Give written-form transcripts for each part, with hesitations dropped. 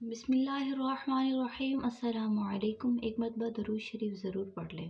بسم اللہ الرحمن الرحیم، السلام علیکم۔ ایک مرتبہ درود شریف ضرور پڑھ لیں۔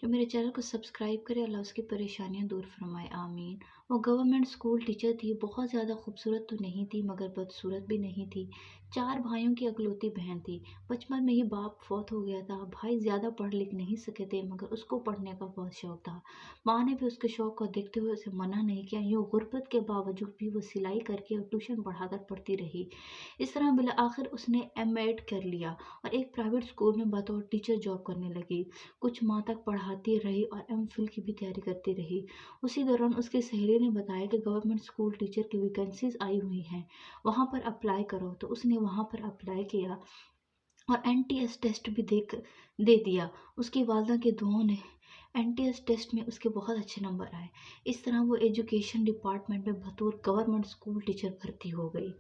جو میرے چینل کو سبسکرائب کرے، اللہ اس کی پریشانیاں دور فرمائے، آمین۔ وہ گورنمنٹ اسکول ٹیچر تھی، بہت زیادہ خوبصورت تو نہیں تھی مگر بدصورت بھی نہیں تھی۔ 4 بھائیوں کی اکلوتی بہن تھی۔ بچپن میں ہی باپ فوت ہو گیا تھا۔ بھائی زیادہ پڑھ لکھ نہیں سکے تھے مگر اس کو پڑھنے کا بہت شوق تھا۔ ماں نے بھی اس کے شوق کو دیکھتے ہوئے اسے منع نہیں کیا، یوں غربت کے باوجود بھی وہ سلائی کر کے اور ٹیوشن پڑھا کر پڑھتی رہی۔ اس طرح بالآخر اس نے M.Ed کر لیا اور ایک پرائیویٹ اسکول میں بطور ٹیچر جاب کرنے لگی۔ کچھ ماہ تک پڑھاتی رہی اور M.Phil کی بھی تیاری کرتی رہی۔ اسی دوران اس کی سہیلی نے بتایا کہ گورنمنٹ اسکول ٹیچر کی ویکنسیز آئی ہوئی ہیں، وہاں پر اپلائی کرو، تو اس نے وہاں پر اپلائی کیا اور NTS ٹیسٹ بھی دے دیا۔ اس کی والدہ کی دعاؤں نے NTS ٹیسٹ میں اس کے بہت اچھے نمبر آئے۔ اس طرح وہ ایجوکیشن ڈپارٹمنٹ میں بطور گورنمنٹ اسکول ٹیچر بھرتی ہو گئی۔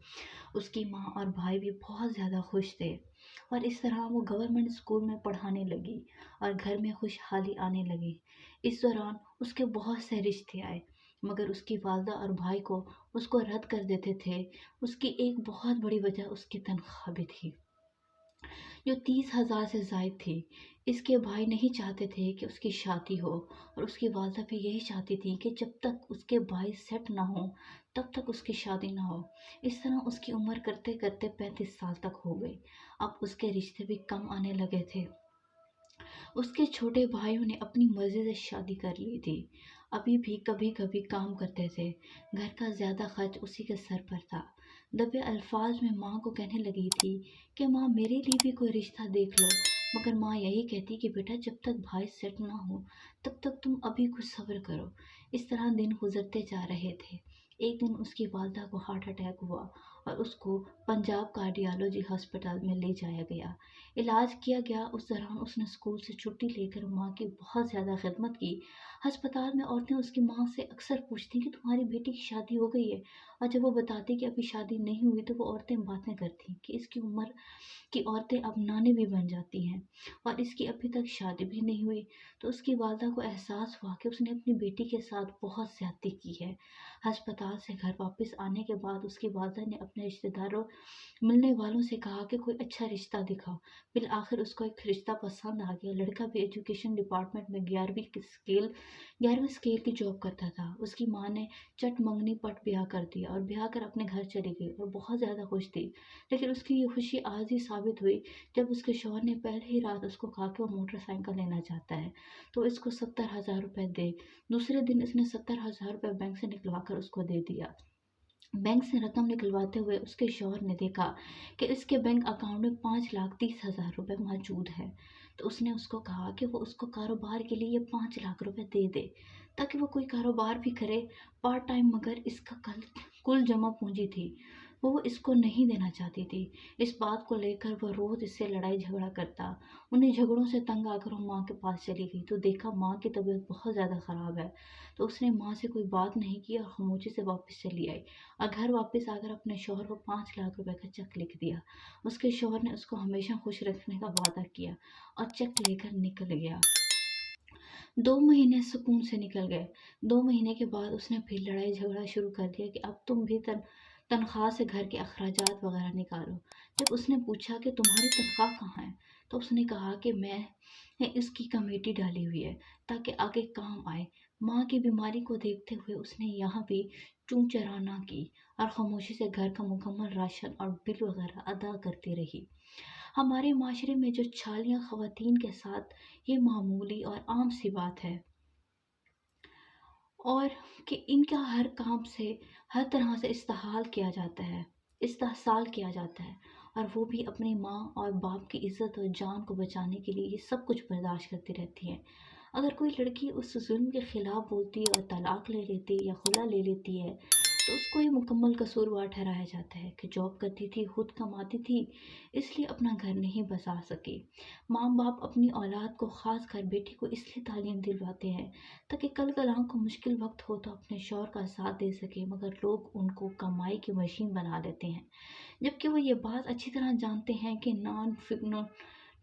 اس کی ماں اور بھائی بھی بہت زیادہ خوش تھے اور اس طرح وہ گورنمنٹ اسکول میں پڑھانے لگی اور گھر میں خوشحالی آنے لگی۔ اس دوران اس کے بہت سے رشتے آئے مگر اس کی والدہ اور بھائی کو اس کو رد کر دیتے تھے۔ اس کی ایک بہت بڑی وجہ اس کی تنخواہ بھی تھی جو 30,000 سے زائد تھی۔ اس کے بھائی نہیں چاہتے تھے کہ اس کی شادی ہو اور اس کی والدہ بھی یہی چاہتی تھی کہ جب تک اس کے بھائی سیٹ نہ ہو تب تک اس کی شادی نہ ہو۔ اس طرح اس کی عمر کرتے کرتے 35 سال تک ہو گئی۔ اب اس کے رشتے بھی کم آنے لگے تھے۔ اس کے چھوٹے بھائیوں نے اپنی مرضی سے شادی کر لی تھی۔ ابھی بھی کبھی کبھی کام کرتے تھے۔ گھر کا زیادہ خرچ اسی کے سر پر تھا۔ دبے الفاظ میں ماں کو کہنے لگی تھی کہ ماں میرے لیے بھی کوئی رشتہ دیکھ لو، مگر ماں یہی کہتی کہ بیٹا جب تک بھائی سیٹ نہ ہو تب تک تم ابھی کچھ صبر کرو۔ اس طرح دن گزرتے جا رہے تھے۔ ایک دن اس کی والدہ کو ہارٹ اٹیک ہوا اور اس کو پنجاب کارڈیالوجی ہسپتال میں لے جایا گیا۔ علاج کیا گیا۔ اس دوران اس نے اسکول سے چھٹی لے کر ماں کی بہت زیادہ خدمت کی۔ ہسپتال میں عورتیں اس کی ماں سے اکثر پوچھتی کہ تمہاری بیٹی کی شادی ہو گئی ہے، اور جب وہ بتاتی کہ ابھی شادی نہیں ہوئی تو وہ عورتیں باتیں کرتی کہ اس کی عمر کی عورتیں اب نانی بھی بن جاتی ہیں اور اس کی ابھی تک شادی بھی نہیں ہوئی۔ تو اس کی والدہ کو احساس ہوا کہ اس نے اپنی بیٹی کے ساتھ بہت زیادتی کی ہے۔ ہسپتال سے گھر واپس آنے کے بعد اس کی والدہ نے اپنے رشتہ داروں ملنے والوں سے کہا کہ کوئی اچھا رشتہ دکھاؤ۔ بالآخر اس کو ایک رشتہ پسند آ گیا۔ لڑکا بھی ایجوکیشن ڈپارٹمنٹ میں 11ویں اسکیل کی جاب کرتا تھا۔ اس کی ماں نے چٹ منگنی پٹ بیاہ کر دیا اور بیاہ کر اپنے گھر چلی گئی اور بہت زیادہ خوش تھی۔ لیکن اس کی یہ خوشی عارضی ثابت ہوئی جب اس کے شوہر نے پہلے ہی رات اس کو کہا کہ وہ موٹر سائیکل لینا چاہتا ہے تو اس کو 70,000 روپے دے۔ دوسرے دن اس نے 70,000 روپے بینک سے نکلوا کر اس کو دے دیا۔ بینک سے رقم نکلواتے ہوئے اس کے شوہر نے دیکھا کہ اس کے بینک اکاؤنٹ میں 5,30,000 روپے موجود ہے، تو اس نے اس کو کہا کہ وہ اس کو کاروبار کے لیے یہ 5 لاکھ روپے دے دے تاکہ وہ کوئی کاروبار بھی کرے پارٹ ٹائم، مگر اس کا کل جمع پونجی تھی وہ اس کو نہیں دینا چاہتی تھی۔ اس بات کو لے کر وہ روز اس سے لڑائی جھگڑا کرتا۔ انہیں جھگڑوں سے تنگ آ کر وہ ماں کے پاس چلی گئی تو دیکھا ماں کی طبیعت بہت زیادہ خراب ہے، تو اس نے ماں سے کوئی بات نہیں کی اور خاموشی سے واپس چلی آئی اور گھر واپس آ کر اپنے شوہر کو 5 لاکھ روپے کا چیک لکھ دیا۔ اس کے شوہر نے اس کو ہمیشہ خوش رکھنے کا وعدہ کیا اور چیک لے کر نکل گیا۔ 2 مہینے سکون سے نکل گئے۔ 2 مہینے کے بعد اس نے پھر لڑائی جھگڑا شروع کر دیا کہ اب تم بھی تنخواہ سے گھر کے اخراجات وغیرہ نکالو۔ جب اس نے پوچھا کہ تمہاری تنخواہ کہاں ہے تو اس نے کہا کہ میں نے اس کی کمیٹی ڈالی ہوئی ہے تاکہ آگے کام آئے۔ ماں کی بیماری کو دیکھتے ہوئے اس نے یہاں بھی چوں چرا نہ کی اور خاموشی سے گھر کا مکمل راشن اور بل وغیرہ ادا کرتی رہی۔ ہمارے معاشرے میں جو چھالیاں خواتین کے ساتھ یہ معمولی اور عام سی بات ہے اور کہ ان کا ہر کام سے ہر طرح سے استحصال کیا جاتا ہے اور وہ بھی اپنی ماں اور باپ کی عزت اور جان کو بچانے کے لیے یہ سب کچھ برداشت کرتی رہتی ہیں۔ اگر کوئی لڑکی اس ظلم کے خلاف بولتی ہے اور طلاق لے لیتی یا خلا لے لیتی ہے تو اس کو یہ مکمل قصوروار ٹھہرایا جاتا ہے کہ جاب کرتی تھی، خود کماتی تھی، اس لیے اپنا گھر نہیں بسا سکی۔ ماں باپ اپنی اولاد کو، خاص کر بیٹی کو، اس لیے تعلیم دلواتے ہیں تاکہ کل کل کو مشکل وقت ہو تو اپنے شوہر کا ساتھ دے سکے، مگر لوگ ان کو کمائی کی مشین بنا لیتے ہیں، جبکہ وہ یہ بات اچھی طرح جانتے ہیں کہ